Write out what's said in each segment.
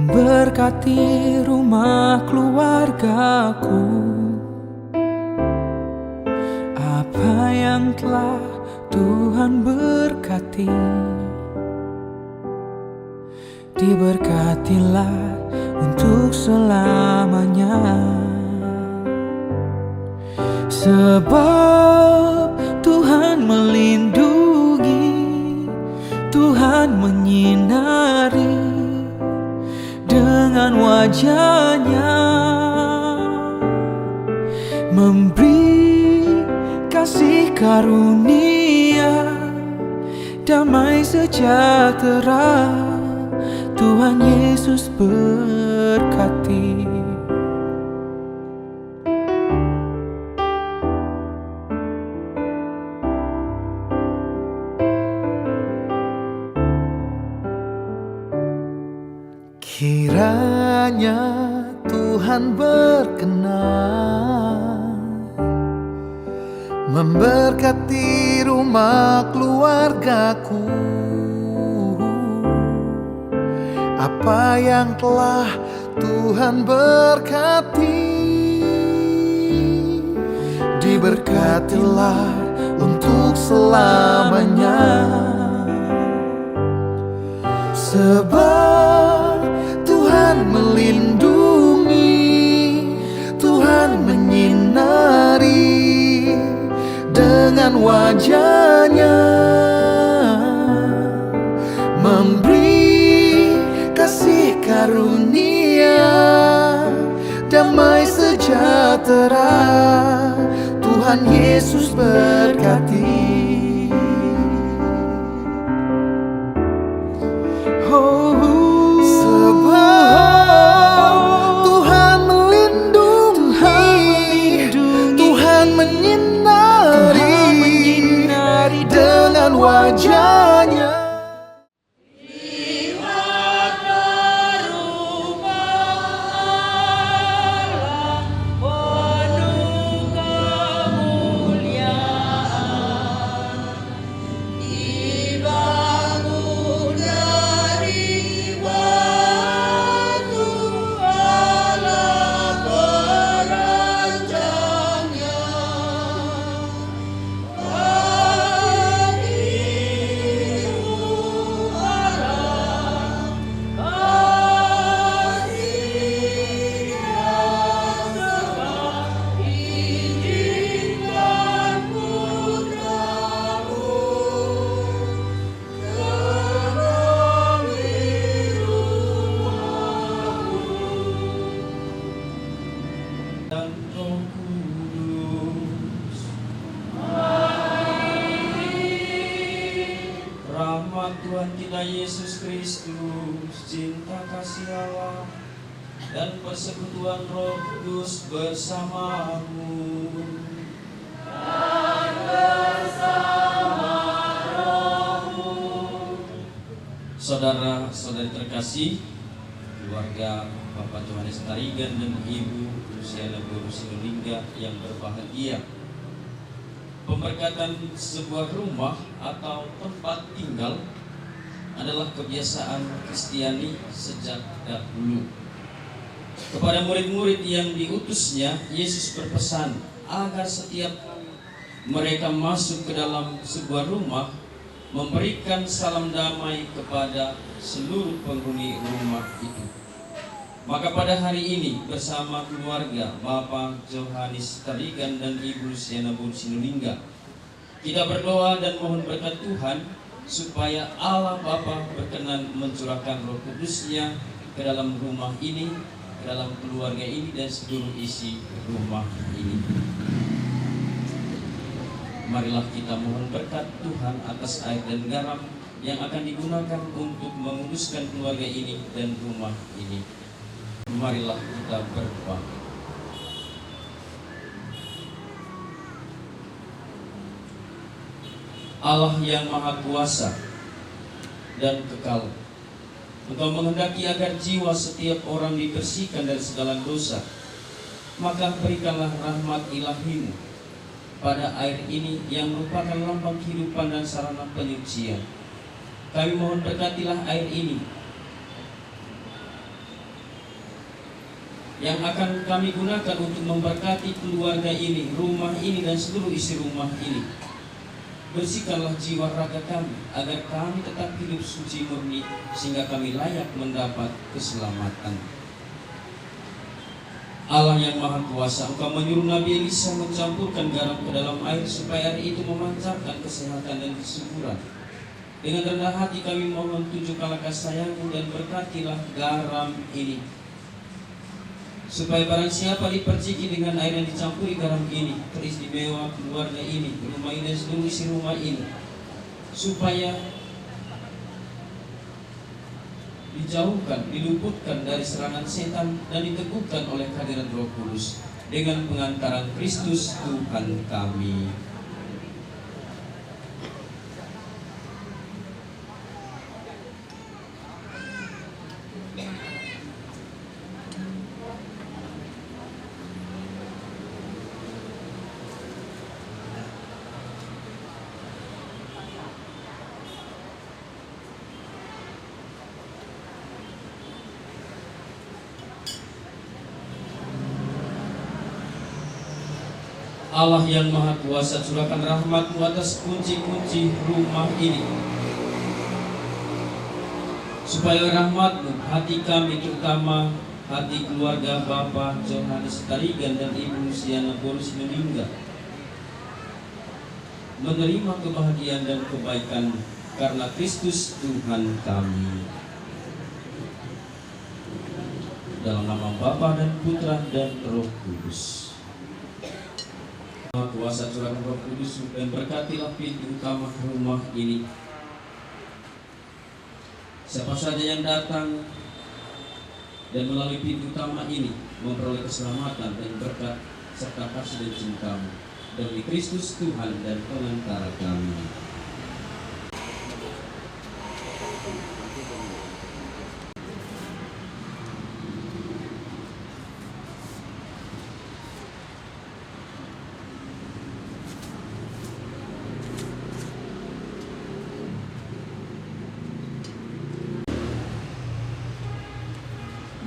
memberkati rumah keluargaku. Apa yang telah Tuhan berkati, diberkatilah untuk selamanya. Sebab Tuhan melindungi, Tuhan menyinari dengan wajah-Nya, memberi kasih karunia, damai sejahtera. Tuhan Yesus berkati. Kiranya Tuhan berkenan memberkati rumah keluargaku. Apa yang telah Tuhan berkati, diberkatilah untuk selamanya. Sebab Tuhan melindungi, Tuhan menyinari dengan wajah-Nya, memberi kasih karunia, damai sejahtera. Tuhan Yesus berkati. Sebab Tuhan melindungi, Tuhan menyinari dengan wajah-Nya. Tuhan kita Yesus Kristus, cinta kasih Allah, dan persekutuan Roh Kudus bersamamu. Dan bersama rohmu. Saudara-saudari terkasih, keluarga Bapak Johannes Tarigan dan Ibu Luciana Boru Sinulinga yang berbahagia, pemberkatan sebuah rumah atau tempat tinggal adalah kebiasaan Kristiani sejak dahulu. Kepada murid-murid yang diutusnya, Yesus berpesan agar setiap mereka masuk ke dalam sebuah rumah memberikan salam damai kepada seluruh penghuni rumah itu. Maka pada hari ini bersama keluarga Bapak Johannes Tarigan dan Ibu Luciana Boru Sinulinga, kita berdoa dan mohon berkat Tuhan supaya Allah Bapa berkenan mencurahkan Roh Kudus-Nya ke dalam rumah ini, ke dalam keluarga ini, dan seluruh isi rumah ini. Marilah kita mohon berkat Tuhan atas air dan garam yang akan digunakan untuk menguduskan keluarga ini dan rumah ini. Marilah kita berdoa. Allah yang Maha Kuasa dan kekal, Engkau menghendaki agar jiwa setiap orang dibersihkan dari segala dosa. Maka berikanlah rahmat ilahi-Mu pada air ini yang merupakan lambang kehidupan dan sarana penyucian. Kami mohon berkatilah air ini yang akan kami gunakan untuk memberkati keluarga ini, rumah ini, dan seluruh isi rumah ini. Bersihkanlah jiwa raga kami, agar kami tetap hidup suci murni, sehingga kami layak mendapat keselamatan. Allah yang Maha Kuasa, Engkau menyuruh Nabi Elisa mencampurkan garam ke dalam air supaya air itu memancarkan kesehatan dan kesuburan. Dengan rendah hati kami mohon tunjukkanlah kasih sayang-Mu dan berkatilah garam ini, supaya barang siapa diperciki dengan air yang dicampuri garam ini, teristimewa keluarga ini, rumah ini, dan seluruh isi rumah ini, supaya dijauhkan, diluputkan dari serangan setan dan diteguhkan oleh kehadiran Roh Kudus dengan pengantaran Kristus Tuhan kami. Allah yang Maha Kuasa, curahkan rahmat-Mu atas kunci-kunci rumah ini, supaya rahmat-Mu hati kami, terutama hati keluarga Bapak Johannes Tarigan dan Ibu Siana Borus meninggal, menerima kebahagiaan dan kebaikan karena Kristus Tuhan kami. Dalam nama Bapa dan Putra dan Roh Kudus. Kuasa curahkan Roh Kudus dan berkatilah pintu utama rumah ini. Siapa saja yang datang dan melalui pintu utama ini memperoleh keselamatan dan berkat serta kasih dan cinta-Mu demi Kristus Tuhan dan pengantara kami.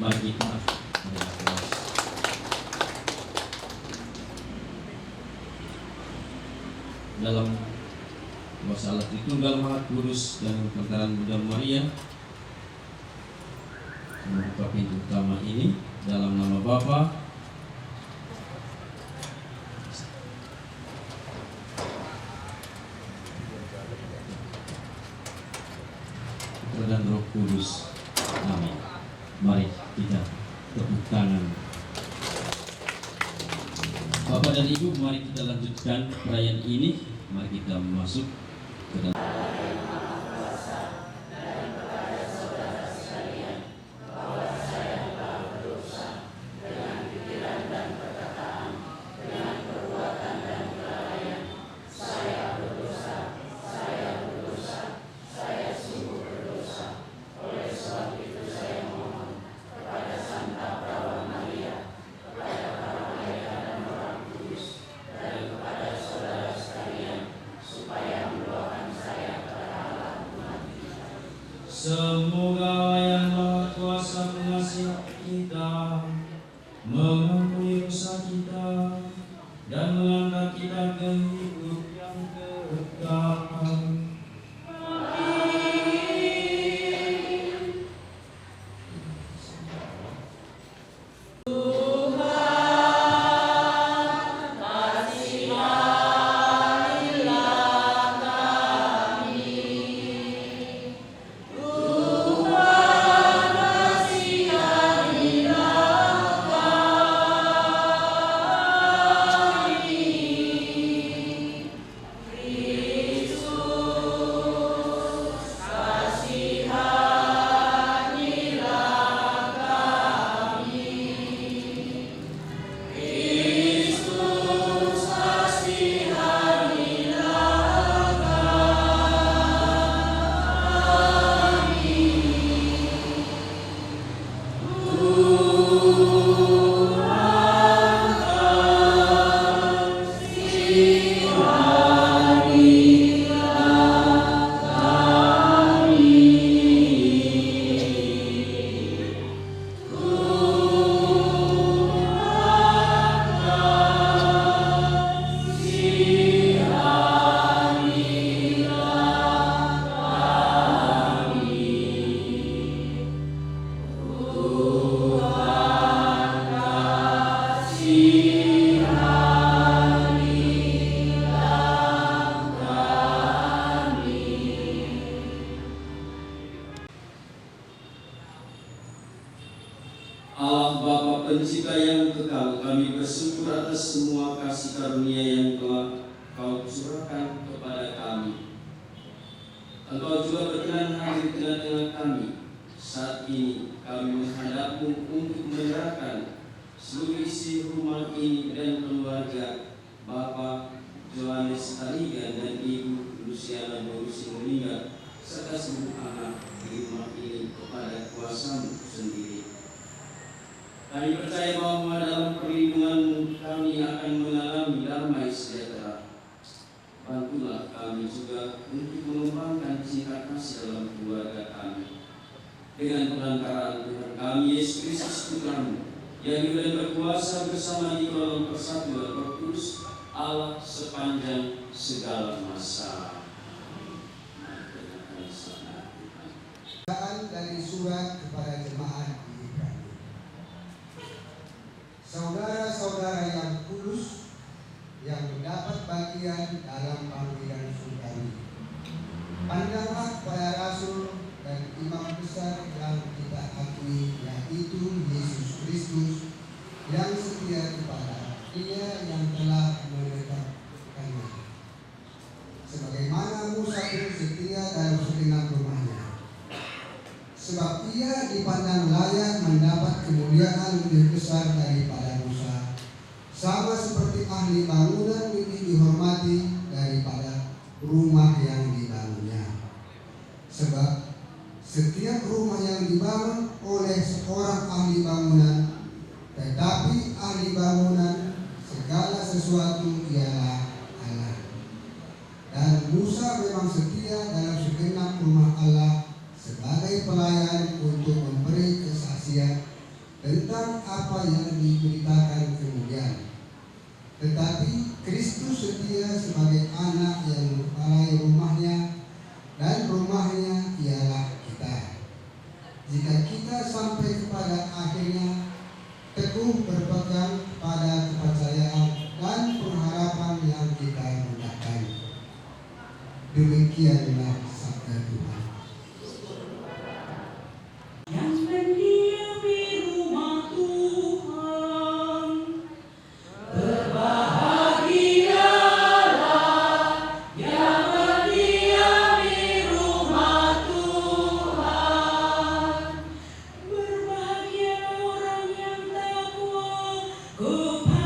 Bagi kita dalam kuasa Allah Tritunggal Maha Kudus dan perkataan Bunda Maria, membuka pintu utama ini dalam nama Bapa dan Roh Kudus. Amin. Mari kita tepuk tangan. Bapak dan Ibu, mari kita lanjutkan perayaan ini. Mari kita masuk ke dalam. Semoga yang Maha Kuasa mengasihi kita, mengampuni dosa kita, dan mengangkat kita ke hidup yang kekal. Allah Bapa Pencipta yang kekal, kami bersyukur atas semua kasih karunia yang telah Kau curahkan kepada kami. Engkau juga berkenan hadir di tengah-tengah kami. Saat ini kami menghadap-Mu untuk menyerahkan seluruh isi rumah ini dan keluarga Bapak Johannes Tarigan dan Ibu Luciana Borusi meninggal serta seluruh anak di rumah ini kepada kuasa-Mu sendiri. Kami percaya bahwa dalam perlindungan-Mu kami akan mengalami damai sejahtera. Bantulah kami juga untuk mengembangkan cinta kasih dalam keluarga kami. Dengan perantaraan Tuhan kami Yesus Kristus Putra-Mu yang hidup dan berkuasa bersama di dalam persatuan Roh Kudus Allah sepanjang segala masa. Dari surat kepada jemaat di Ibrani. Saudara-saudara yang kudus yang mendapat bagian dalam panggilan surgawi, pandanglah pada rasul dan imam besar yang kita akui, yaitu Yesus Kristus, yang setia kepada Dia yang telah menetapkannya, sebagaimana Musa pun setia dalam segenap rumahnya. Sebab ia dipandang layak mendapat kemuliaan lebih besar daripada Musa, sama seperti ahli bangunan lebih dihormati daripada rumah yang dibangunnya. Sebab setiap rumah yang dibangun oleh seorang ahli bangunan, tetapi ahli bangunan segala sesuatu ialah Allah. Dan Musa memang setia dalam segenap rumah Allah sebagai pelayan untuk memberi kesaksian tentang apa yang diberitakan kemudian. Tetapi Kristus setia sebagai anak yang mempelai rumahnya, dan rumahnya ialah kita. Jika kita sampai kepada akhirnya teguh berpegang pada kepercayaan dan pengharapan yang kita mudahkan. Demikianlah sabda Tuhan. Go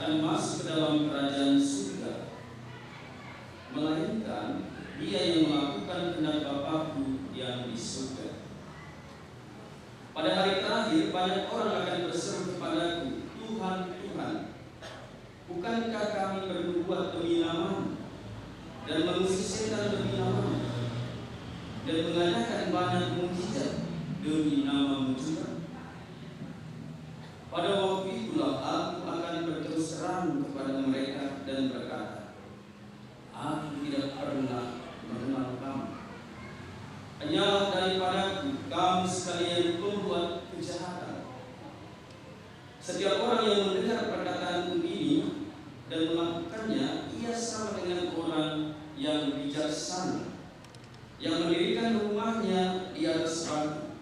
akan masuk ke dalam kerajaan surga, melainkan dia yang melakukan kehendak Bapa-Ku yang di surga. Pada hari terakhir banyak orang akan berseru kepadaku, Tuhan, Tuhan, bukankah kami bernubuat demi nama-Mu dan mengusir setan demi nama-Mu dan mengadakan banyak mukjizat demi nama-Mu juga? Pada waktu itulah aku akan berterus terang kepada mereka dan berkata, aku tidak pernah mengenal kamu. Hanyalah daripadaku kamu sekalian pembuat kejahatan. Setiap orang yang mendengar perkataan ini dan melakukannya, ia sama dengan orang yang bijaksana, yang mendirikan rumahnya di atas batu.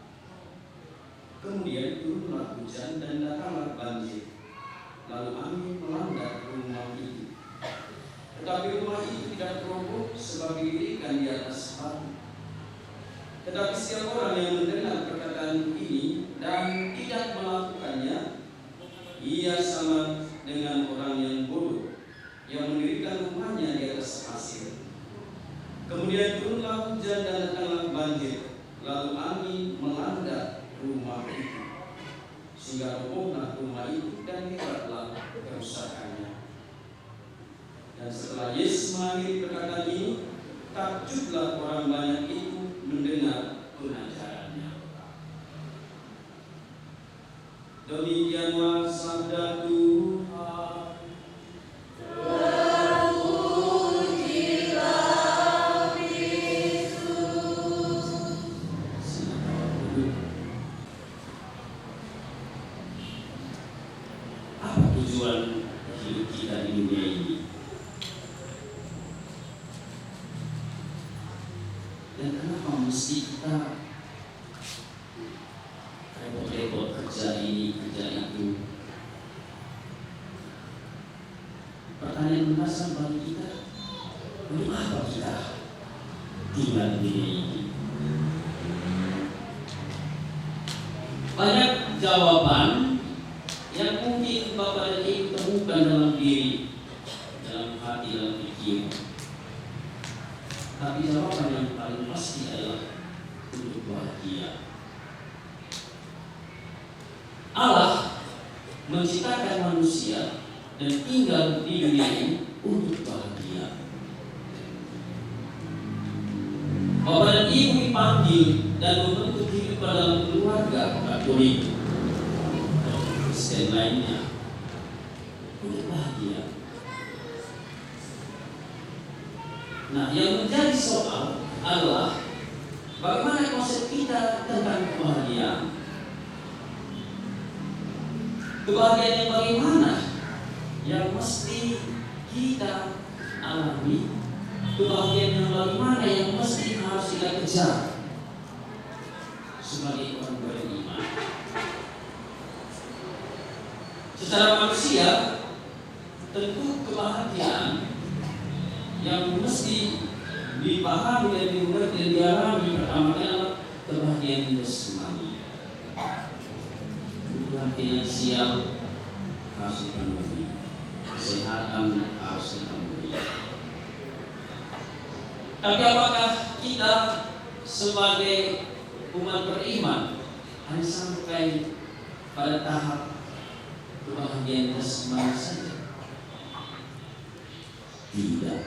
Kemudian turunlah hujan dan datanglah banjir, lalu angin melanda rumah itu. Tetapi rumah itu tidak roboh sebab didirikan di atas batu. Tetapi setiap orang yang mendengar perkataan ini dan tidak melakukannya, ia sama dengan orang yang bodoh yang mendirikan rumahnya di atas pasir. Kemudian turunlah hujan dan datanglah banjir, lalu angin melanda rumah itu, sehingga robohlah rumah itu dan hebatlah kerusakannya. Dan setelah Yesus mengakhiri perkataan ini, takjublah orang banyak itu mendengar pengajarannya. Demikianlah sabda Tuhan. Apa tujuan hidup kita di dunia ini? Dan kenapa mesti kita repot-repot kerja ini, kerja itu? Pertanyaan mendasar bagi kita, untuk apa kita tinggal di dunia ini? Banyak jawaban yang mungkin Bapak dan Ibu temukan dalam diri, dalam hati, dalam pikiran. Tapi jawaban yang paling pasti adalah untuk bahagia. Allah menciptakan manusia dan tinggal di dunia ini untuk bahagia. Bapak dan Ibu dipanggil dan membentuk hidup dalam keluarga Katolik dan lainnya untuk bahagia. Nah, yang menjadi soal adalah bagaimana konsep kita tentang kebahagiaan. Kebahagiaan yang bagaimana yang mesti kita alami? Kebahagiaan yang bagaimana yang mesti harus kita kejar sebagai orang beriman? Secara manusia, tentu kebahagiaan yang mesti dipahami dan dimengerti dan dialami pertama adalah kebahagiaan jasmani. Kebutuhan finansial harus dipenuhi, kesehatan harus dipenuhi. Tapi apakah kita sebagai umat beriman hanya sampai pada tahap kebahagiaan jasmani saja? Tidak.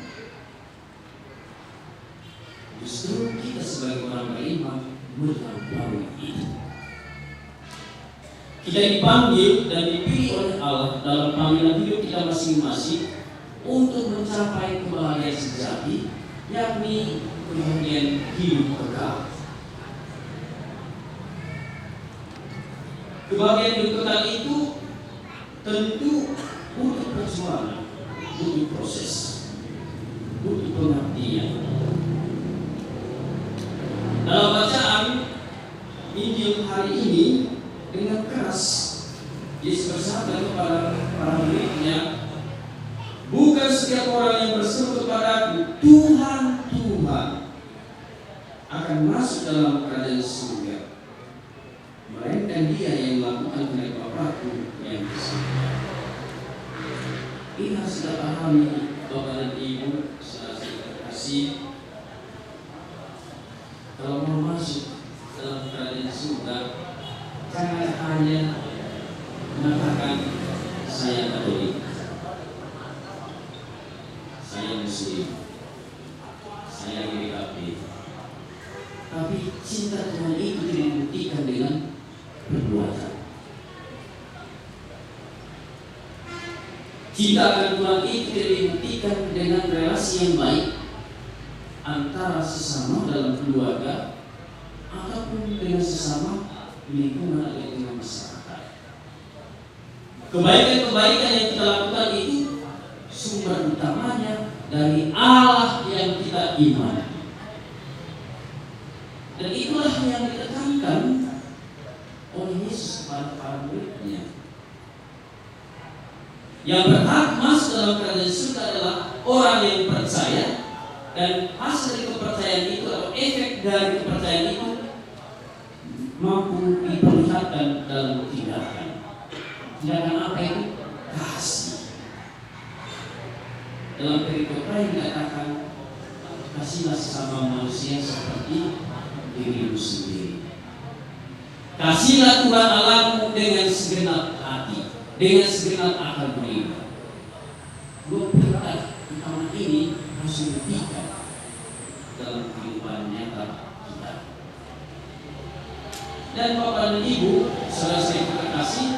Justru kita sebagai orang beriman melampaui itu. Kita dipanggil dan dipilih oleh Allah dalam panggilan hidup kita masing-masing untuk mencapai kebahagiaan sejati, yakni kebahagiaan hidup kekal. Kebahagiaan hidup kekal itu tentu butuh perjuangan, butuh proses, butuh pengabdian. Dalam bacaan Injil hari ini dengan keras Yesus bersabda kepada para muridnya, bukan setiap orang yang berseru kepadaku Tuhan, Tuhan akan masuk dalam kerajaan surga, melainkan dia yang melakukan kehendak Bapa-Ku yang di surga. Ini harus kita pahami, Bapak dan Ibu, saudara terkasih. Kalau mau masuk dalam kerajaan surga, jangan hanya mengatakan saya Katolik, saya Muslim, saya GKP. Tapi cinta Tuhan itu dibuktikan dengan perbuatan. Cinta akan Tuhan itu dibuktikan dengan relasi yang baik antara sesama dalam keluarga ataupun dengan sesama lingkungan atau dengan masyarakat. Kebaikan-kebaikan yang kita lakukan itu sumber utamanya dari Allah yang kita imani. Dan itulah yang ditekankan oleh Yesus kepada para murid-Nya. Yang berhak masuk dalam kerajaan surga adalah orang yang percaya, dan hasil dari kepercayaan itu atau efek dari kepercayaan itu mampu diperlihatkan dalam tindakan. Tindakan apa itu? Kasih. Dalam perikop lain dikatakan, kasihlah sesama manusia seperti dirimu sendiri. Kasihlah Tuhan Allahmu dengan segenap hati, dengan segenap akal budi. Dua perintah utama ini harus dibuktikan dalam kehidupan nyata kita. Dan Bapak dan Ibu, saudara saya terkasih,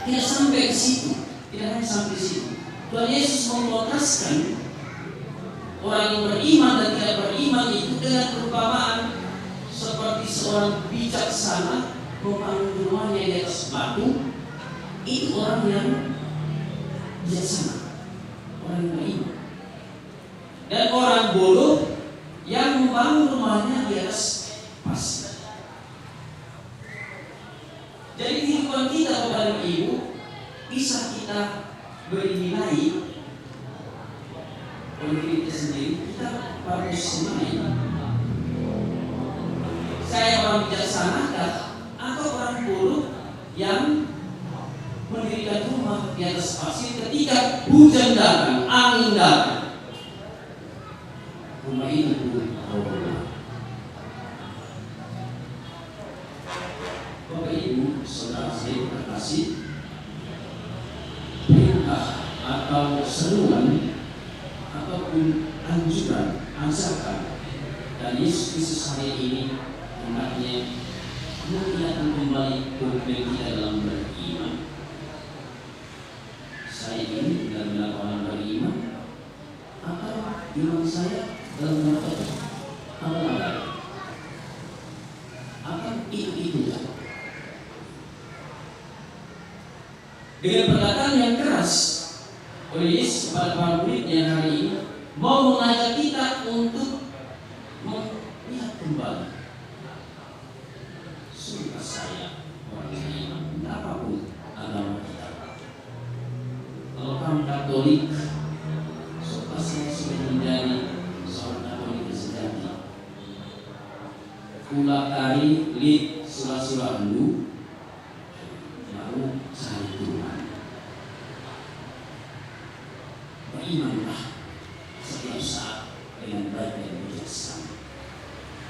tidak sampai ke situ, tidak hanya sampai ke situ. Tuhan Yesus mengontraskan orang yang beriman dan tidak beriman itu dengan perumpamaan seperti seorang bijaksana membangun rumahnya di atas batu. Itu orang yang bijaksana, orang yang beriman. Dan orang bodoh yang membangun rumahnya di atas pasir. Jadi kehidupan kita, Bapak dan Ibu, bisa kita beri nilai oleh diri kita sendiri. Kita harus nilai, saya orang bijaksana atau orang bodoh yang mendirikan rumah di atas pasir ketika hujan datang, angin datang. Rumah itu pun roboh. Bapak Ibu, saudara saya terkasih, perintah atau seruan ataupun anjuran, ajakan dan Yesus Kristus hari ini hendaknya mengingatkan kembali komitmen kita dalam beriman. Saya ini benar-benar orang beriman, atau iman saya dalam bentuk apa? Akan itu. Dengan perkataan yang keras oleh Yesus kepada para murid-Nya hari ini, mau mengajak kita untuk melihat kembali. Sumpah saya orang beriman, apapun agama kita. Kalau kamu Katolik, sumpah saya sudah menjadi seorang Katolik sejati. Pula kari lid surah-surah dulu, baru cari Tuhan. Berimanlah setiap saat dengan baik dan bijaksana.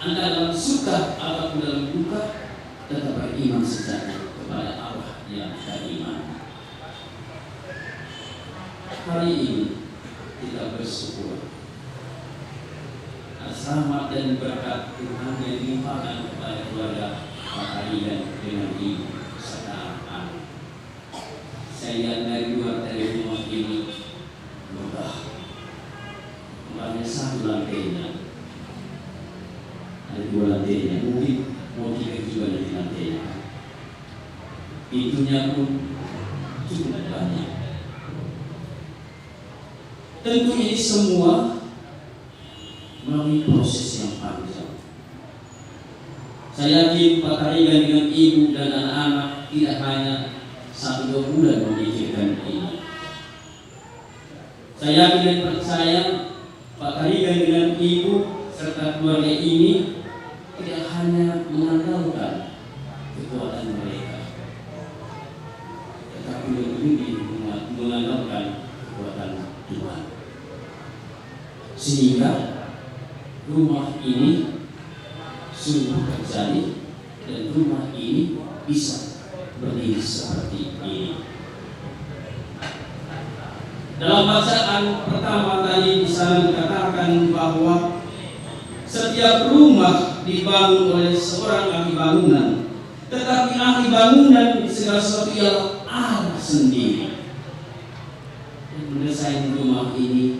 Anda dalam suka ataupun dalam duka, tetap beriman sejati kepada Allah yang beriman. Hari ini kita bersyukur atas rahmat dan berkat Tuhan yang dilimpahkan kepada keluarga Pak Arian dengan ibu serta anak. Saya lihat dari luar dari rumah ini, rumahnya satu lantainya, ada dua lantainya, mungkin mau tiga juga dari lantainya. Pintunya pun cukup banyak. Tentu ini semua melalui proses yang panjang. Saya yakin Pak Tarigan dengan ibu dan anak-anak tidak hanya 1-2 bulan memikirkan ini. Saya yakin dan percaya Pak Tarigan dengan ibu serta keluarga ini tidak hanya mengandalkan kekuatan mereka, tetapi lebih mengandalkan kekuatan sehingga rumah ini sungguh terjadi dan rumah ini bisa berdiri seperti ini. Dalam bacaan pertama tadi bisa dikatakan bahwa setiap rumah dibangun oleh seorang ahli bangunan, tetapi ahli bangunan segala sesuatu ialah Allah sendiri. Yang mendesain rumah ini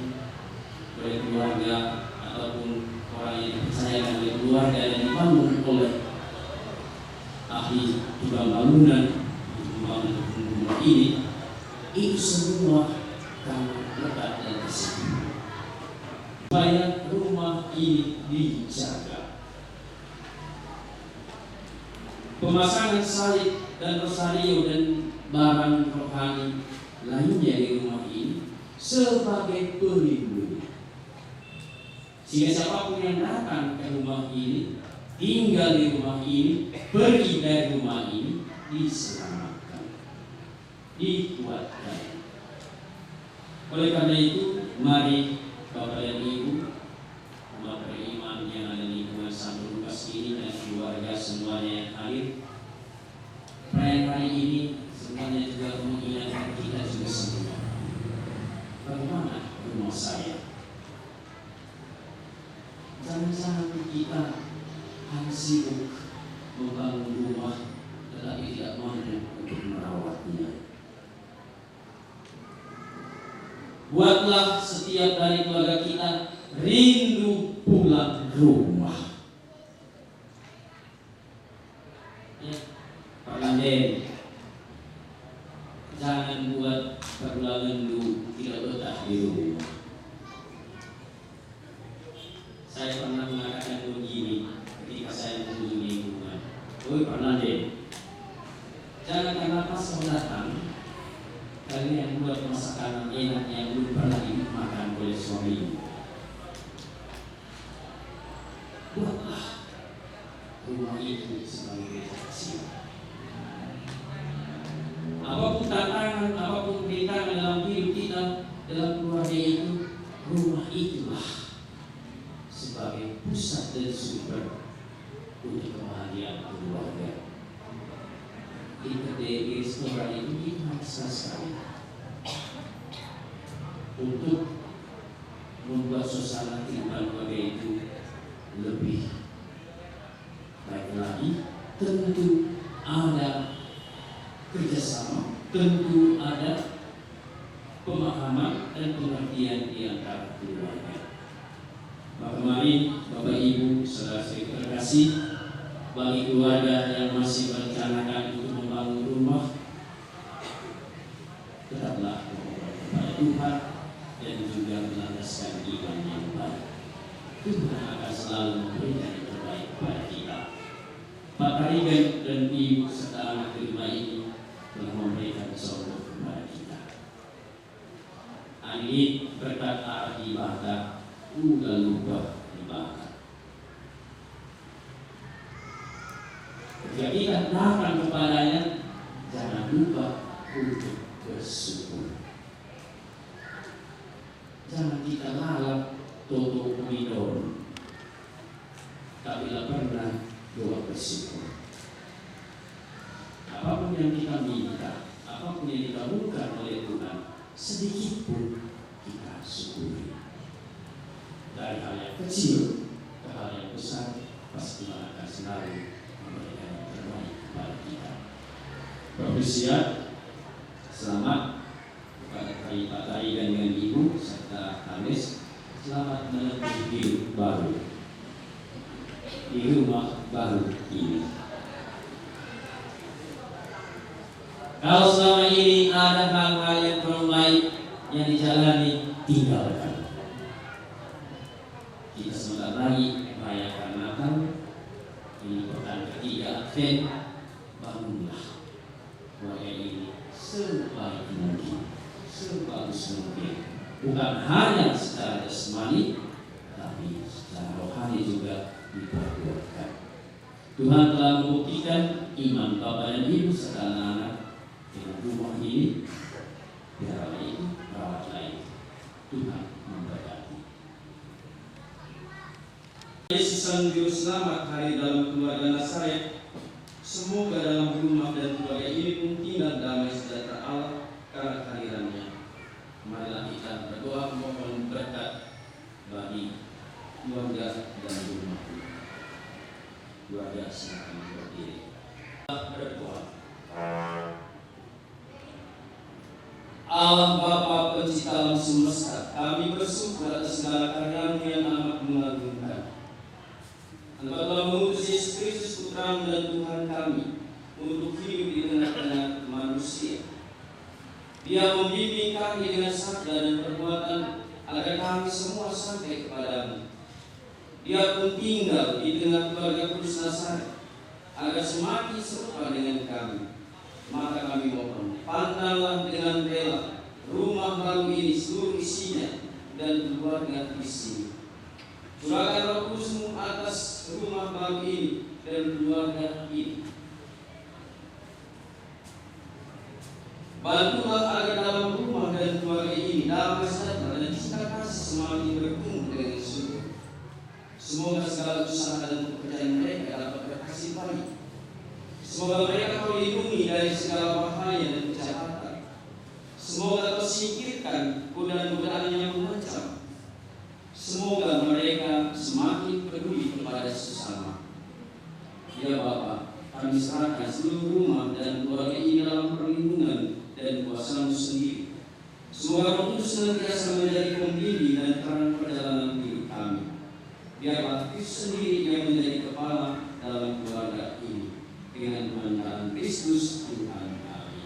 oleh keluarga ataupun orang yang dipercayakan oleh keluarga dan dibangun oleh ahli tukang bangunan untuk membangun rumah ini, itu semua karena lekat dan kasih supaya rumah ini dijaga. Pemasangan salib dan rosario dan barang rohani lainnya di rumah ini sebagai pelindung, sehingga siapapun yang datang ke rumah ini, tinggal di rumah ini, pergi dari rumah ini, diselamatkan, dikuatkan. Oleh karena itu, mari Bapak dan Ibu, umat beriman yang ada di lingkungan Santo Lukas ini dan keluarga semuanya yang hadir, perayaan hari ini semuanya juga mengingatkan kita juga semua. Bagaimana rumah saya? Jangan-jangan kita hanya sibuk membangun rumah, tetapi tidak mampu untuk merawatnya. Buatlah setiap dari keluarga kita rindu pulang rumah. Ya, Pak Landen, jangan buat perbulan rindu tidak betah di rumah. Saya pernah mengatakan begini ketika saya mengunjungi lingkungan. Pak Landen, jangan karena pas kau datang kalian yang buat masakan enak yang belum pernah dimakan oleh suami. Buatlah rumah itu sebagai gereja kecil. Apapun tantangan, apapun rintangan dalam hidup kita, dalam keluarga itu, rumah itulah sebagai pusat dan sumber untuk kebahagiaan keluarga. Di restoran itu dipaksa sekali untuk membuat suasana kehidupan keluarga itu lebih baik lagi. Tentu ada kerjasama, tentu ada pemahaman dan pengertian di antara keluarga. Maka mari Bapak Ibu, saudara-saudari terkasih, bagi keluarga yang masih merencanakan untuk membangun rumah, tetaplah berdoa kepada Tuhan dan juga melandaskan iman yang baik. Tuhan akan selalu memberikan yang terbaik kepada kita. Pak Karigan dan Ibu serta anak kelima ini telah memberikan contoh kepada kita. Ini berkat arah ibadah, udah lupa ibadah. Jika kita datang kepadanya, jangan lupa untuk bersyukur. Jangan kita lalap toto umidor, tapi pernah doa bersyukur. Apapun yang kita minta, apapun yang dikabulkan oleh Tuhan, sedikit pun kita syukuri. Dari hal yang kecil ke hal yang besar, pasti akan selalu memberikan yang terbaik kepada kita. Bersiap, selamat kepada Pak Tarigan dengan Ibu serta Hamis. Selamat menempuh hidup baru di rumah baru ini. Kalau selama ini ada hal-hal yang kurang baik yang dijalani, tinggalkan. Kita sebentar lagi merayakan Natal, ini pekan ketiga Advent. Bangunlah keluarga ini sebaik mungkin, sebagus mungkin, bukan hanya secara jasmani, tapi secara rohani juga diperkuatkan. Tuhan telah membuktikan iman Bapak dan Ibu serta anak-anak dengan rumah ini. Biarlah itu rawat lain. Tuhan memberkati. Yesus Juru Selamat hari dalam keluarga Nazaret, semoga dalam rumah dan keluarga ini pun tinggal damai sejahtera Allah karena kehadirannya. Marilah kita berdoa mohon berkat bagi keluarga dan rumah. Keluarga silakan berdiri. Berdoa. Allah Bapa Pencipta alam semesta, kami bersyukur atas segala karya-Mu yang amat mengagumkan. Engkau telah mengutus Yesus Kristus Putra-Mu dan Tuhan kami untuk hidup di tengah-tengah manusia. Dia membimbing kami dengan sabda dan perbuatan agar kami semua sampai kepadamu. Dia pun tinggal di tengah keluarga kudus Nazaret agar semakin serupa dengan kami. Maka kami mohon, pandanglah dengan rela rumah baru ini seluruh isinya dan keluarga di sini. Curahkan Roh Kudus-Mu atas rumah baru ini dan keluarga ini. Bantulah agar dalam rumah dan keluarga ini damai sejahtera dan cinta kasih semakin bertumbuh dengan subur. Semoga segala usaha dan pekerjaan mereka dapat berhasil baik. Semoga mereka Kau lindungi dari segala bahaya dan kejahatan. Semoga Kau singkirkan godaan-godaan yang mengancam. Semoga mereka semakin peduli kepada sesama. Ya Bapa, kami serahkan seluruh rumah dan keluarga ini dalam perlindungan dan kuasa-Mu sendiri. Semoga Roh Kudus senantiasa menjadi pembimbing dan terang perjalanan hidup kami. Biarlah Kristus sendiri yang menjadi kepala dalam keluarga ini. Dengan kebenaran Kristus Tuhan kami.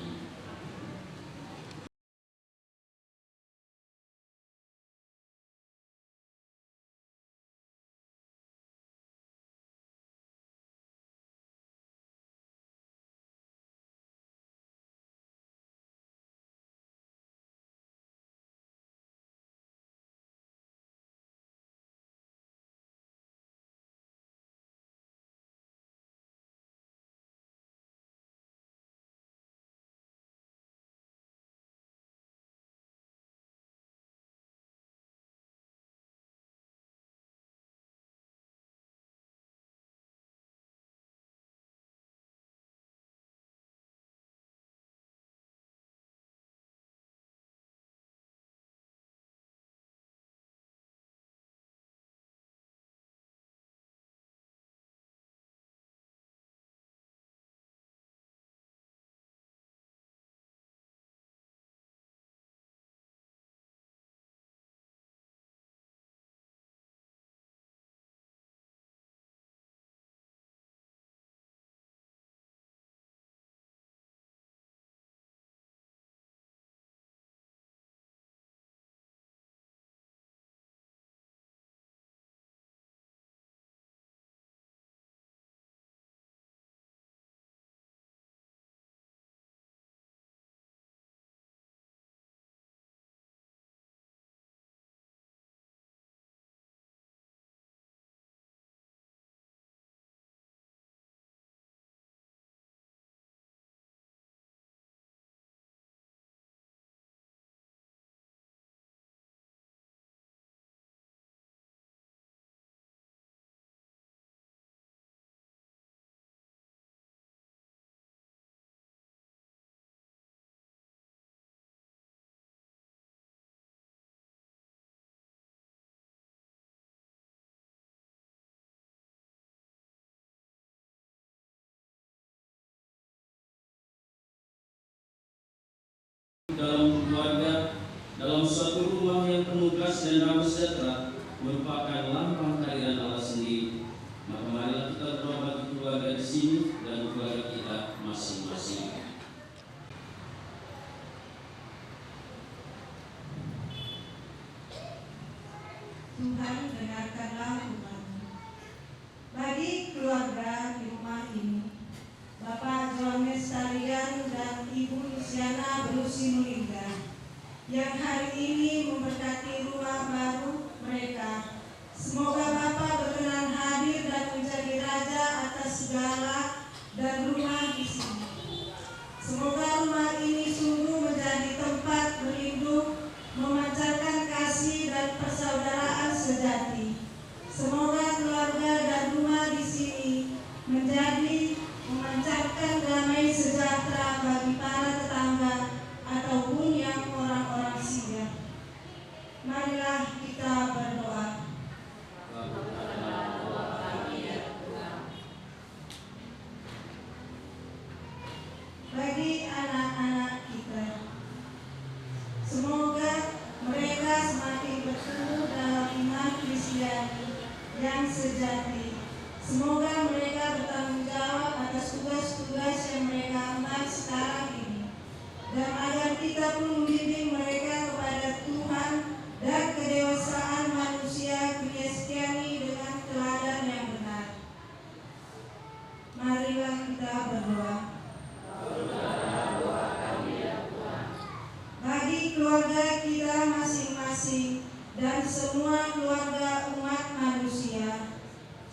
Dalam keluarga, dalam suatu rumah yang penuh kasih dan damai sejahtera merupakan lambang kehadiran Allah sendiri. Maka marilah kita berdoa bagi keluarga di sini dan keluarga kita masing-masing. Tuhan, dengarkanlah doa-Mu. Bagi keluarga di rumah ini, Bapak Johannes Tarian dan Ibu Luciana Berusi Nulinga, yang hari ini memberkati rumah baru mereka. Semoga Bapak berkenan hadir dan menjadi raja atas segala dan rumah di sini. Semoga rumah ini sungguh menjadi tempat berlindung, memancarkan kasih dan persaudaraan sejati. Semoga keluarga yang sejati. Semoga mereka bertanggung jawab atas tugas-tugas yang mereka emban sekarang ini, dan agar kita pun membimbing mereka kepada Tuhan dan kedewasaan manusia Kristiani dengan teladan yang benar. Marilah kita berdoa. Bagi keluarga kita masing-masing dan semua keluarga umat manusia,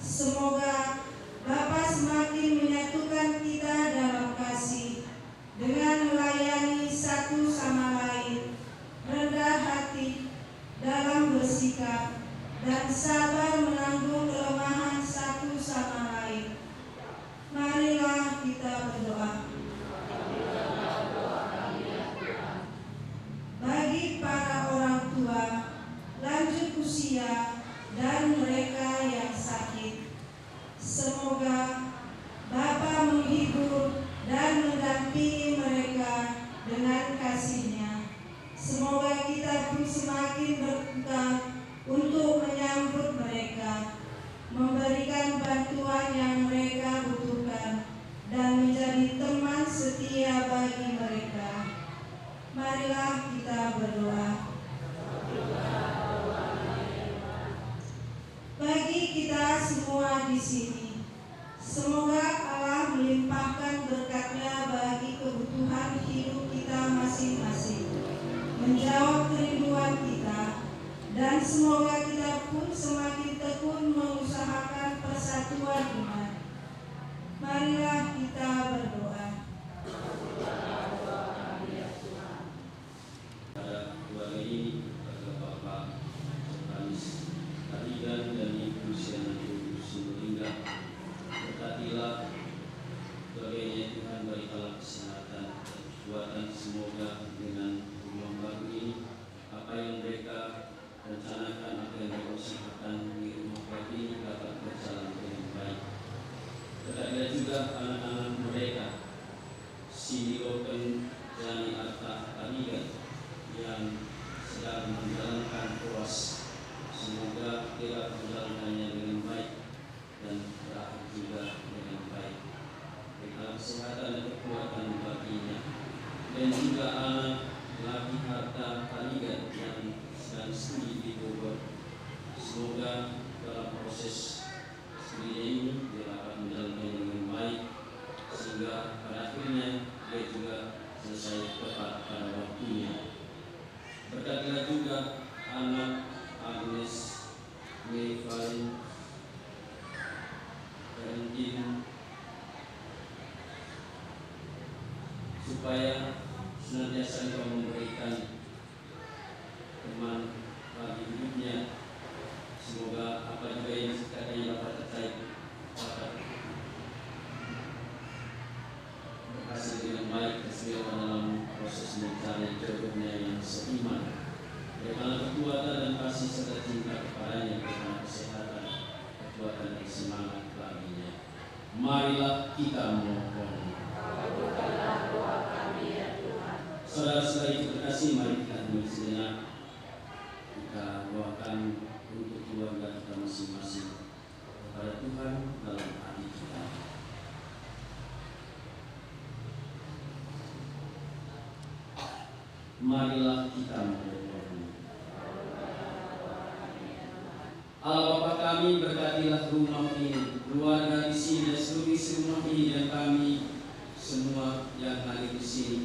semoga Bapa semakin menyatukan kita dalam kasih, dengan melayani satu sama lain, rendah hati dalam bersikap, dan sabar menanggung kelemahan satu sama lain. Marilah kita berdoa. Bagi para orang tua, lanjut usia, dan mereka yang sakit, semoga Bapa menghibur dan mendampingi mereka dengan kasih-Nya. Semoga kita pun semakin berduka untuk menyambut mereka, memberikan bantuan yang mereka butuhkan, dan menjadi teman setia bagi mereka. Marilah kita berdoa. Bagi kita semua di sini, semoga Allah melimpahkan berkat-Nya bagi kebutuhan hidup kita masing-masing, menjawab kerinduan kita, dan semoga kita pun semakin tekun mengusahakan persatuan iman. Marilah kita berdoa. Pada keluarga ini, kepada Bapak Johannes Tarigan dan Ibu Luciana Sinulinga, berkatilah keluarganya Tuhan, berikanlah kesehatan dan kekuatan. Semoga dengan rumah baru ini, apa yang mereka rencanakan, apa yang mereka usahakan di rumah baru ini dapat berjalan dengan baik. Berkatilah juga anak-anak mereka, Sindilopen Jani Arta Tarigan, yang sedang menjalankan UAS. Semoga dia menjalankannya dengan baik dan berakhir juga dengan baik. Berikanlah kesehatan dan kekuatan baginya. Dan juga anak laki Harta Tarigan yang sedang studi di Bogor. Semoga dalam proses studinya ini dia dapat menjalankannya dengan baik, sehingga pada akhirnya dia juga selesai tepat pada waktunya. Berkatilah juga anak Agnes Mevalin Valentin, supaya senantiasa Engkau memberikan teman bagi hidupnya. Semoga apa juga yang katanya dapat terkait dapat berhasil dengan baik, sesuai dalam proses mencari jodohnya yang seiman. Berikanlah kekuatan dan kasih serta cinta kepadanya, berikanlah kesehatan, kekuatan dan semangat baginya. Marilah kita mohon. Saudara-saudara yang terkasih, mari kita hening sejenak. Kita doakan untuk keluarga kita masing-masing kepada Tuhan dalam hati kita. Marilah kita mohon. Allah Bapa kami, berkatilah rumah ini, keluarga di sini, dan seluruh isi rumah ini, dan kami semua yang hadir di sini.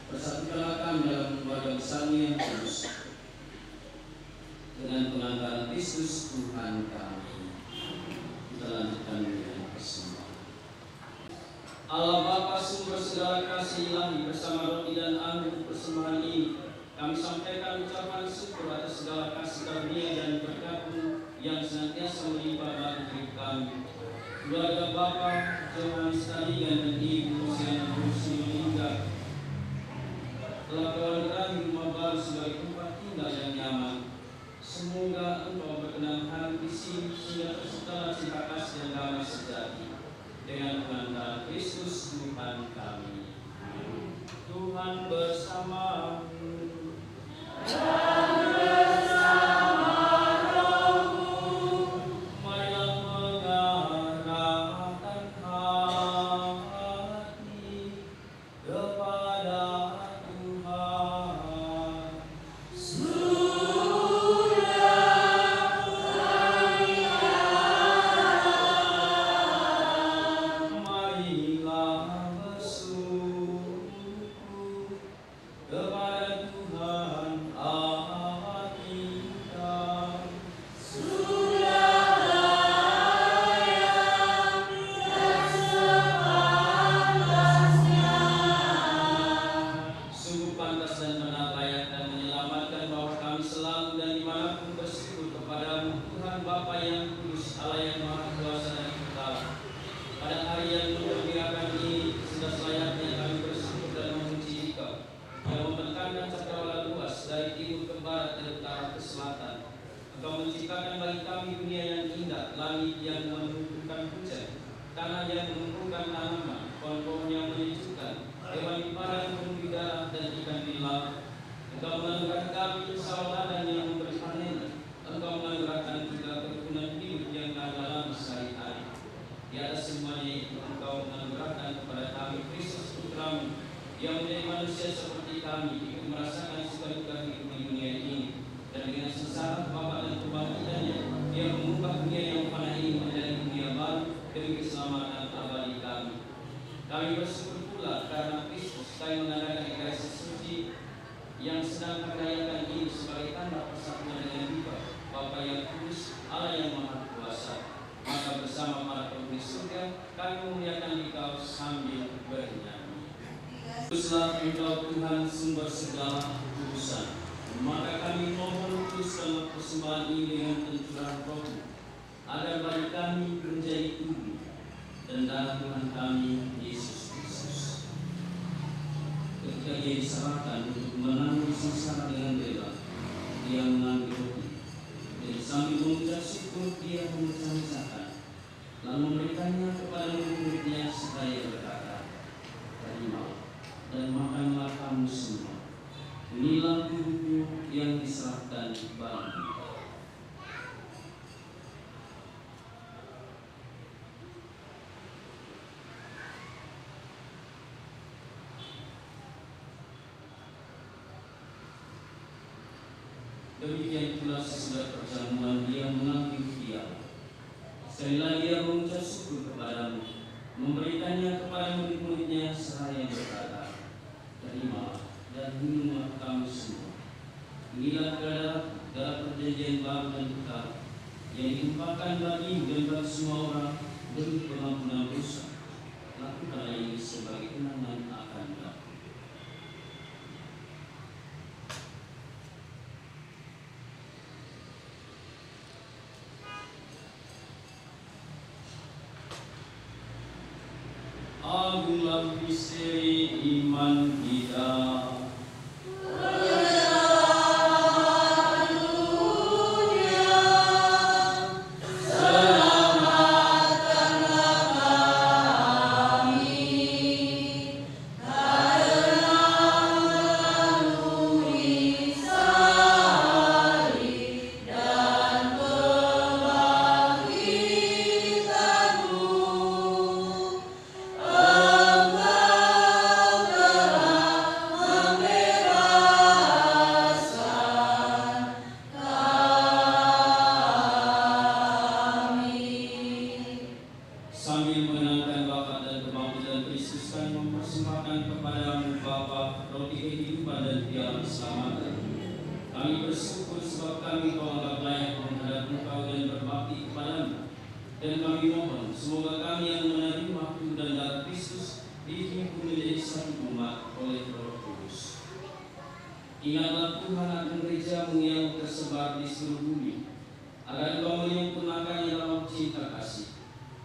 Persatukanlah kami dalam keluarga besar yang kudus, dengan pengantaran Kristus Tuhan kami. Kita lanjutkan dengan persembahan. Allah Bapa sumber segala kasih ilahi, bersama roti dan anggur persembahan ini, kami sampaikan ucapan syukur atas segala kasih karunia dan berkat-Mu yang senantiasa melimpah bagi hidup kami. Keluarga Bapa Johannes Tarigan dan Ibu Luciana Sinulinga telah berani rumah baru sebagai tempat tinggal yang nyaman. Semoga Engkau berkenan hati di sini, sehingga terciptalah cinta kasih dan damai sejati dengan pengantaran Kristus Tuhan kami. Tuhan bersama-Mu. Dan bersama rohmu, marilah kepada Tuhan Allah kita. Sungguh pantas dan benar, layak dan menyelamatkan bahwa kami selalu dan dimanapun bersyukur kepadamu Tuhan Bapa yang kudus, Allah yang maha kuasa dan kekal. Pada hari yang memberkati ini, sudah selayaknya kami bersyukur dan memuji Engkau yang membentangkan cakrawala luas dari timur ke barat dan utara ke selatan. Engkau menciptakan bagi kami dunia yang indah, langit yang menumbuhkan hujan, tanah yang menumbuhkan tanaman, pohon-pohon yang menyejukkan, hewan di padang, burung di darat, dan ikan di laut. Engkau menganugerahkan kami usaha ladang yang memberi panen. Engkau menganugerahkan juga kerukunan hidup yang kami alami sehari-hari. Di atas semuanya itu Engkau menganugerahkan kepada kami Kristus Putramu yang menjadi manusia seperti kami, ikut merasakan suka-duka hidup di dunia ini, dan dengan sengsara Bapa dan kebangkitannya Dia mengubah dunia yang fana ini menjadi dunia baru demi keselamatan abadi kami. Kami bersyukur pula karena Kristus kami mengadakan ekaristi suci yang sedang kami rayakan ini sebagai tanda persatuan dengan Dia Bapa yang kudus, Allah yang maha kuasa. Maka bersama para penghuni surga kami memuliakan Engkau sambil bernyanyi. Kuduslah Engkau Tuhan sumber segala kekudusan. Maka kami mohon kuduskanlah persembahan ini dengan pencurahan Roh, agar bagi kami menjadi tubuh dan darah Tuhan kami Yesus Kristus. Ketika Dia diserahkan untuk menanggung sengsara dengan rela, Dia mengambil roti, dan sambil mengucap syukur Dia memecah-mecahkan, lalu memberikannya kepada murid-muridnya seraya berkata, "Terimalah dan makanlah kamu semua. Inilah tubuhku yang diserahkan bagimu." Demikian pula sesudah perjamuan Dia mengambil piala. Sekali lagi Dia mengucap syukur kepadamu, memberikannya kepada murid-muridnya seraya berkata, "Terimalah dan minumlah kamu semua. Inilah darah perjanjian baru dan kekal yang ditumpahkan bagimu dan bagi semua orang demi pengampunan dosa. Lakukanlah ini sebagai kenangan akan Aku." Agunglah misteri iman kita. Sambil mengenangkan Bapa dan kebangkitan Kristus, kami mempersembahkan kepadamu Bapa roti kehidupan dan piala keselamatan. Kami bersyukur sebab kami Kau anggap layak menghadap Engkau dan berbakti kepadamu. Dan kami mohon semoga kami yang menerima tubuh dan darah Kristus dihimpun menjadi satu umat oleh Roh Kudus. Ingatlah Tuhan akan gereja-Mu yang tersebar di seluruh bumi, agar Engkau menyempurnakannya dalam cinta kasih,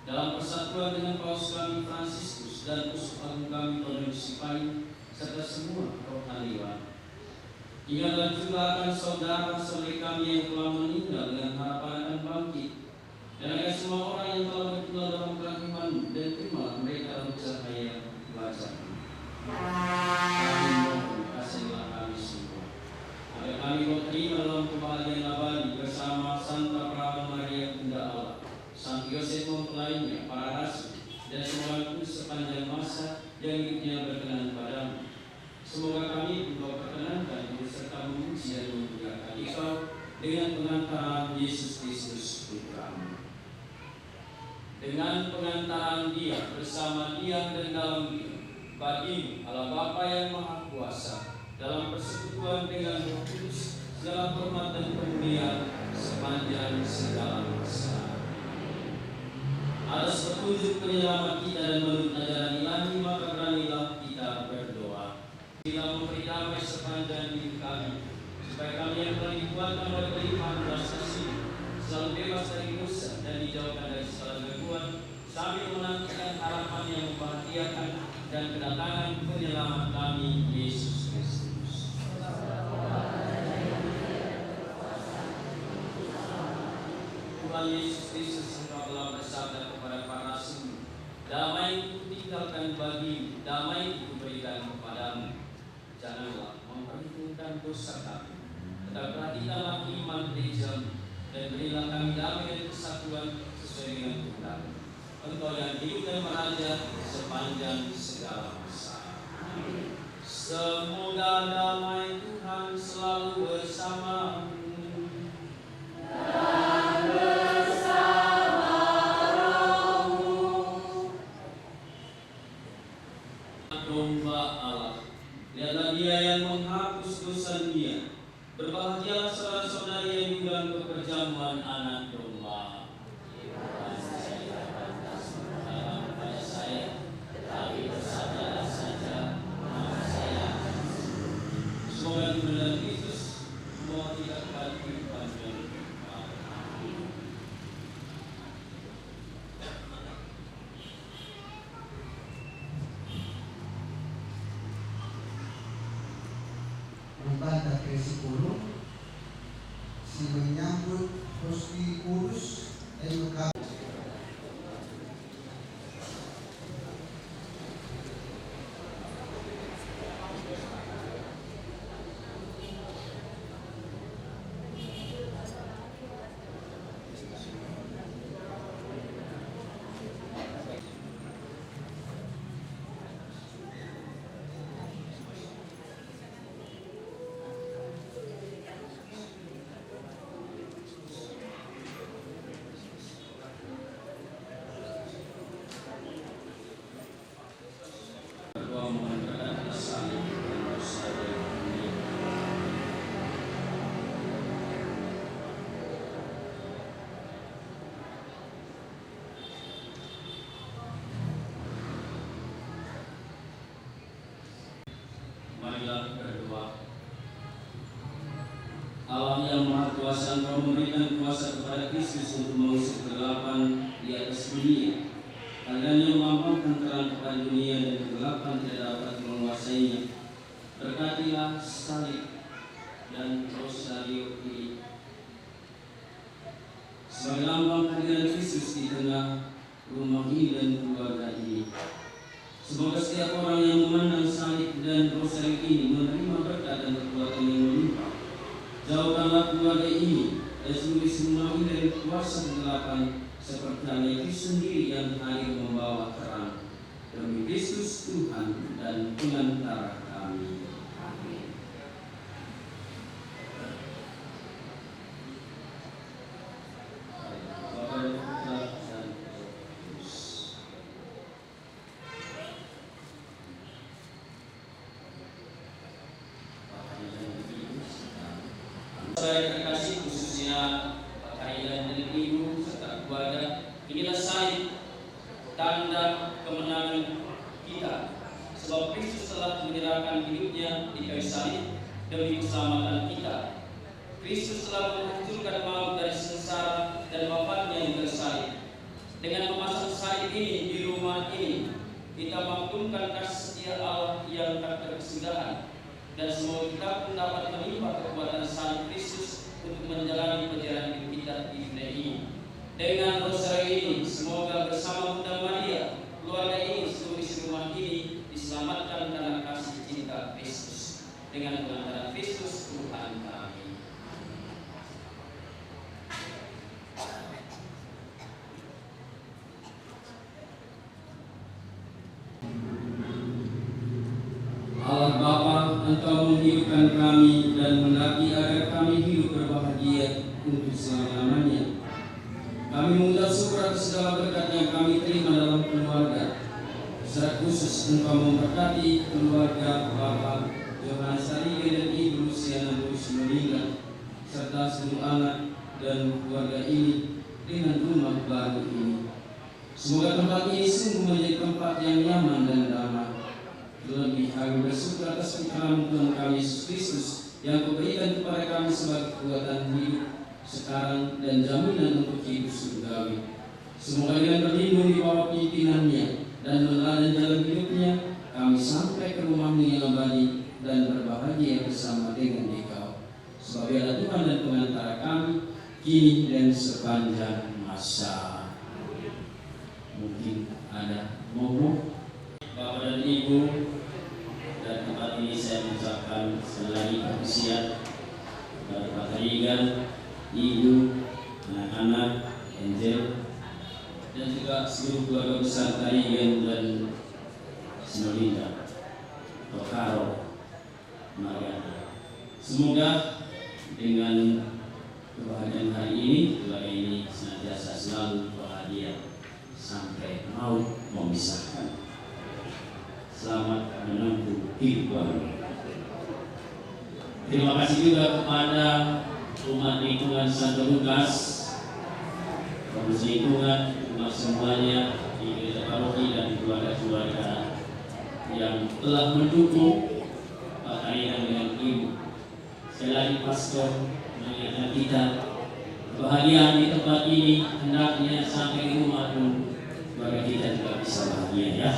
dalam persatuan dengan Paus kami Fransiskus dan Uskup Agung kami Todosius Sipain, serta semua rohaniwan. Ingatlah juga akan saudara-saudari kami yang telah meninggal dengan harapan akan bangkit, dan akan semua orang yang telah berpulang dalam kerahiman-Mu, dan terimalah mereka dalam cahaya wajah-Mu. Kami mohon kasihilah kami semua, agar kami Kau terima dalam kebahagiaan abadi bersama Santa Prabu Maria Bunda Allah, Santo Yosef mempelainya, para rasul, dan semua kudus sepanjang masa yang hidupnya berkenan padamu. Semoga kami Engkau perkenankan serta memuji dan memuliakan Engkau dengan pengantaran Yesus Kristus Putramu. Dengan pengantaran Dia, bersama Dia dan dalam Dia, bagi Allah Bapa yang Maha Kuasa, dalam persekutuan dengan Roh Kudus, segala hormat dan kemuliaan sepanjang segala masa. Atas petunjuk penyelamat kita dan menurut ajaran ilahi, maka beranilah kita berdoa. Bila memberi damai sepanjang hidup kami, supaya kami yang telah dikuatkan oleh kelimpahan belas kasih, selalu bebas dari dosa dan dijauhkan dari segala gangguan, sambil menantikan harapan yang membahagiakan dan kedatangan penyelamat kami, Yesus Kristus. Tuhan Yesus Kristus, Engkau telah bersabda kepada para rasul, damai itu tinggalkan bagimu, damai itu berikan kepadamu. Janganlah memperhitungkan dosa kami, tetapi perhatikanlah iman gerejamu, dan berilah kami damai dan kesatuan sesuai dengan kehendak-Mu. Engkau yang hidup dan meraja sepanjang segala masa. Semoga damai Tuhan selalu bersamamu. Domba Allah, lihatlah Dia yang menghapus dosa dunia. Berbahagialah saudara-saudari yang diundang ke perjamuan anak domba. Pada saya, tetapi bersabarlah saja, maka saya akan sembuh. Semoga Tuhan Kristus membawa kita kepada kehidupan yang kekal. Amin. Pada ke-10 si menyambut Hosti Kudus dan Berdoa mohon berkat atas salib dan dosa dari dunia. Marilah berdoa. Allah yang Maha Kuasa, Engkau memberikan kuasa kepada Kristus untuk mengusir kegelapan di atas dunia. Karenanya memampangkan terang kepada dunia dan kegelapan tidak dapat menguasainya. Berkatilah salib dan rosario ini sebagai lambang kehadiran Kristus di tengah rumah ini dan keluarga ini. Semoga setiap orang yang memandang salib dan rosario ini menerima berkat dan kekuatan yang melimpah. Jauhkanlah keluarga ini dan seluruh rumah ini dari kuasa kegelapan, seperti halnya Kristus sendiri yang hadir membawa terang. Demi Kristus Tuhan dan pengantara kami. Amin. Bapa, Putra, dan Roh Kudus. Saya terkasih, khususnya Pak Kailan dan Ibu serta keluarga, inilah salib, tanda kemenangan kita. Sebab Kristus telah menyerahkan hidupnya di kayu salib demi keselamatan kita. Kristus telah menghancurkan maut dari sengsara dan wafatnya yang tersalib. Dengan memasang salib ini di rumah ini, kita maklumkan kasih setia Allah yang tak terkesudahan. Dan semoga kita pun dapat melimpah kekuatan salib Kristus untuk menjalani perjalanan hidup kita di dunia ini. Dengan rosario ini, semoga bersama Bunda Maria, keluarga ini, seluruh isi rumah ini diselamatkan karena kasih cinta Kristus. Dengan pengantaran Kristus Tuhan kami. Allah Bapa, Engkau menghidupkan kami dan menghendaki agar kami hidup berbahagia untuk selama-lamanya. Kami mengucap syukur atas segala berkat yang kami terima dalam keluarga. Secara khusus Engkau memberkati keluarga Bapa Johannes Tarigan dan Ibu Luciana Sinulinga, serta seluruh anak dan keluarga ini dengan rumah baru ini. Semoga tempat ini sungguh menjadi tempat yang nyaman dan damai. Terlebih kami bersyukur atas keikhlasan Tuhan kami Yesus Kristus yang Kau berikan kepada kami sebagai kekuatan hidup sekarang dan jaminan untuk hidup surgawi. Semoga dengan berlindung di bawah pimpinannya dan meneladani jalan hidupnya, kami sampai ke rumah-Mu yang abadi dan berbahagia bersama dengan Dikau. Sebagai Tuhan dan pengantara kami, kini dan sepanjang masa. Mungkin ada ngomong. Bapak dan Ibu, dan tempat ini saya mengucapkan sekali lagi permisian kepada Pak Tarigan, Ibu, anak-anak, Angel, dan juga seluruh keluarga besar Tarigan dan Sinulinga, Tokaro, Mariana. Semoga dengan kebahagiaan hari ini, keluarga ini senantiasa selalu bahagia sampai mau memisahkan. Selamat menempuh hidup baru. Terima kasih juga kepada umat lingkungan Santo Lukas, pengurus lingkungan, umat semuanya di gereja paroki dan keluarga-keluarga yang telah mendukung Pak Tarigan dengan Ibu. Sekali lagi Pastor mengingatkan kita, kebahagiaan di tempat ini hendaknya sampai di rumah pun keluarga kita juga bisa bahagia, ya.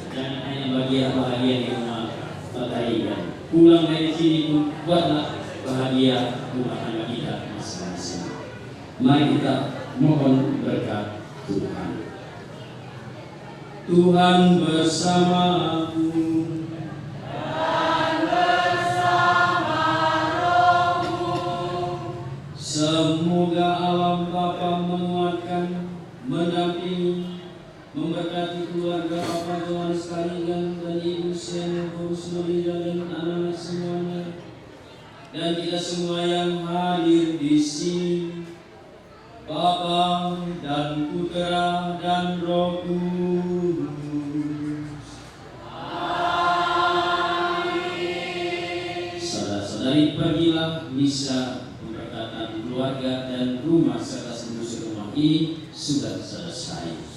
Jangan hanya bahagia di rumah Pak Tarigan. Pulang dari sini pun buatlah bahagia rumah tangga kita masing-masing. Mari kita mohon berkat Tuhan. Tuhan bersamamu. Semoga alam Bapa menguatkan, mendampingi, memberkati keluarga Bapak Johannes Tarigan dan Ibu Siana Sinulinga dan anak-anak semuanya, dan kita semua yang hadir di sini, Bapa dan Putra dan Roh Kudus. Amin. Saudara-saudari, pergilah misa keluarga dan rumah serta seluruh rumah ini sudah selesai.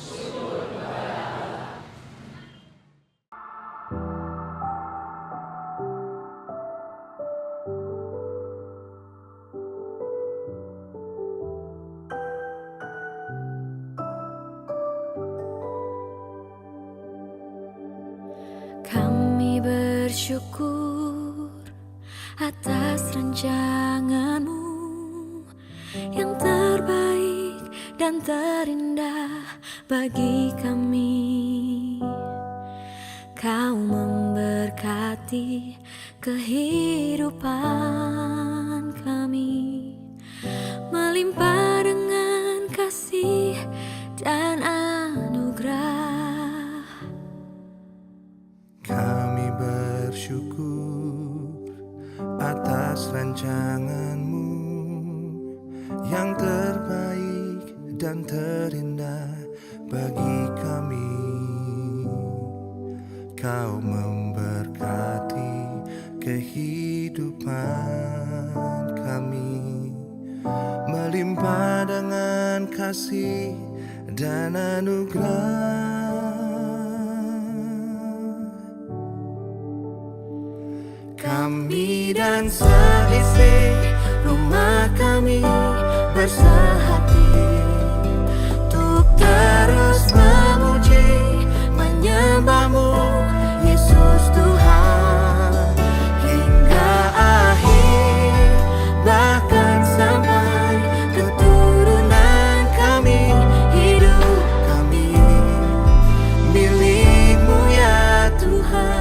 Kami bersyukur atas rancangan-Mu yang terbaik dan terindah bagi kami. Kau memberkati kehidupan kami, melimpah dengan kasih dan anugerah. Kami bersyukur atas rancangan-Mu yang terbaik dan terindah bagi kami. Kau memberkati kehidupan kami, melimpah dengan kasih dan anugerah. Kami dan seisi rumah kami bersehati untuk terus memuji, menyembah-Mu, Yesus Tuhan, hingga akhir, bahkan sampai keturunan kami. Hidup kami milik-Mu ya Tuhan.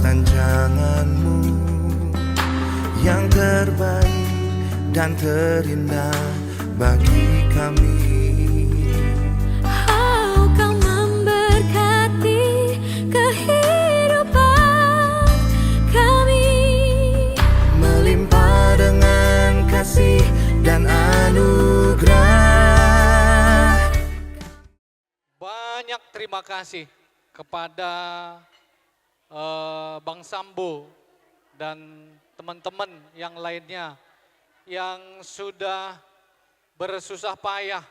Rancangan-Mu yang terbaik dan terindah bagi kami. Oh, Kau memberkati kasih kepada Bang Sambo dan teman-teman yang lainnya yang sudah bersusah payah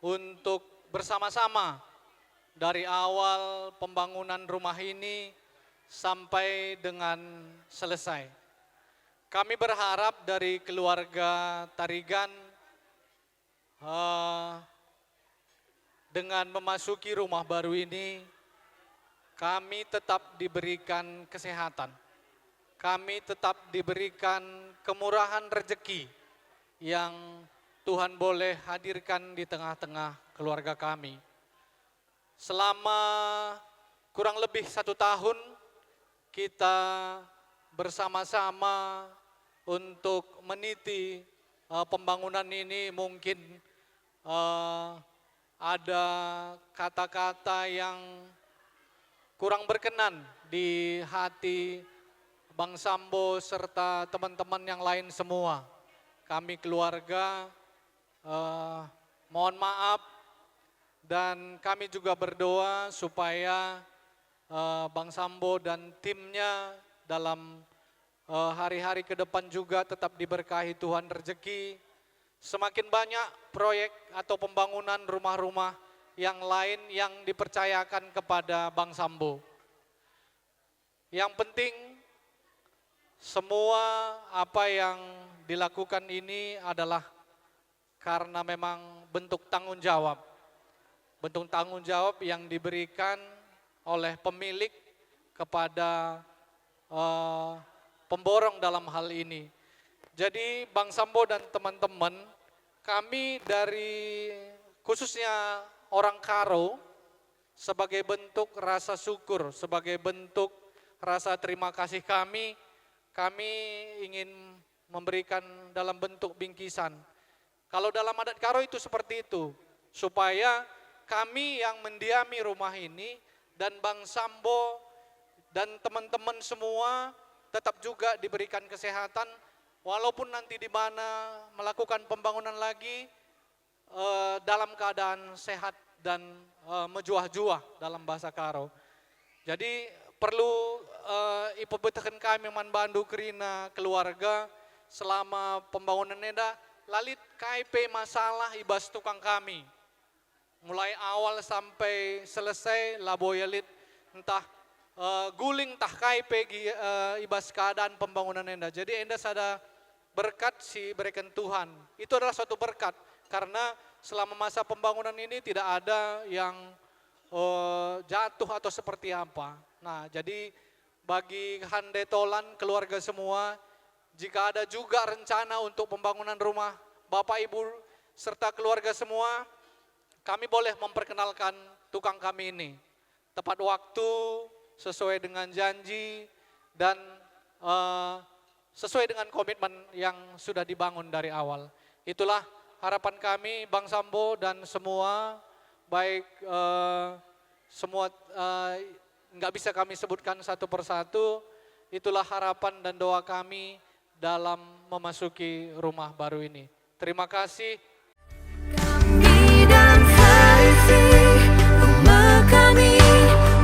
untuk bersama-sama dari awal pembangunan rumah ini sampai dengan selesai. Kami berharap dari keluarga Tarigan dengan memasuki rumah baru ini, kami tetap diberikan kesehatan. Kami tetap diberikan kemurahan rezeki yang Tuhan boleh hadirkan di tengah-tengah keluarga kami. Selama kurang lebih 1 tahun kita bersama-sama untuk meniti pembangunan ini, mungkin ada kata-kata yang kurang berkenan di hati Bang Sambo serta teman-teman yang lain semua. Kami keluarga mohon maaf, dan kami juga berdoa supaya Bang Sambo dan timnya dalam hari-hari ke depan juga tetap diberkahi Tuhan rezeki. Semakin banyak proyek atau pembangunan rumah-rumah yang lain yang dipercayakan kepada Bang Sambo. Yang penting semua apa yang dilakukan ini adalah karena memang bentuk tanggung jawab. Bentuk tanggung jawab yang diberikan oleh pemilik kepada pemborong dalam hal ini. Jadi Bang Sambo dan teman-teman, kami dari khususnya orang Karo, sebagai bentuk rasa syukur, sebagai bentuk rasa terima kasih kami ingin memberikan dalam bentuk bingkisan. Kalau dalam adat Karo itu seperti itu, supaya kami yang mendiami rumah ini dan Bang Sambo dan teman-teman semua tetap juga diberikan kesehatan, walaupun nanti di mana melakukan pembangunan lagi dalam keadaan sehat dan mejuah-juah dalam bahasa Karo. Jadi perlu ipebetakan kami man bandu kerina keluarga selama pembangunan neda lalit KIP masalah ibas tukang kami. Mulai awal sampai selesai laboyalit entah guling tah KIP ibas keadaan pembangunan enda. Jadi enda sada berkat si berikan Tuhan. Itu adalah suatu berkat karena selama masa pembangunan ini tidak ada yang jatuh atau seperti apa. Nah, jadi bagi handetolan keluarga semua, jika ada juga rencana untuk pembangunan rumah Bapak Ibu serta keluarga semua, kami boleh memperkenalkan tukang kami ini. Tepat waktu, sesuai dengan janji, dan sesuai dengan komitmen yang sudah dibangun dari awal. Itulah harapan kami Bang Sambo dan semua, baik semua nggak bisa kami sebutkan satu persatu. Itulah harapan dan doa kami dalam memasuki rumah baru ini. Terima kasih. Kami dan seisi rumah kami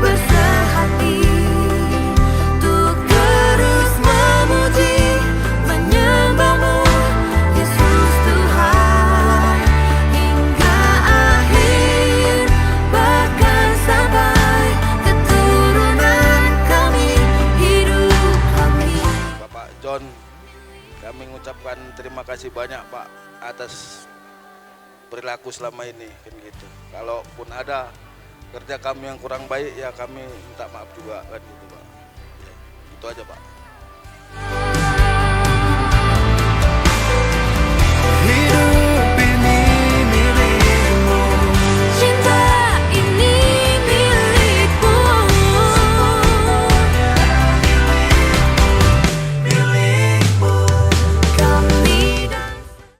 bersehati untuk terus memuji menyembah-Mu Yesus Tuhan hingga akhir, bahkan sampai keturunan kami, hidup kami. Bapak John, kami mengucapkan terima kasih banyak Pak atas perilaku selama ini kan gitu. Kalaupun ada kerja kami yang kurang baik ya kami minta maaf juga kan gitu Pak. Ya, itu aja Pak.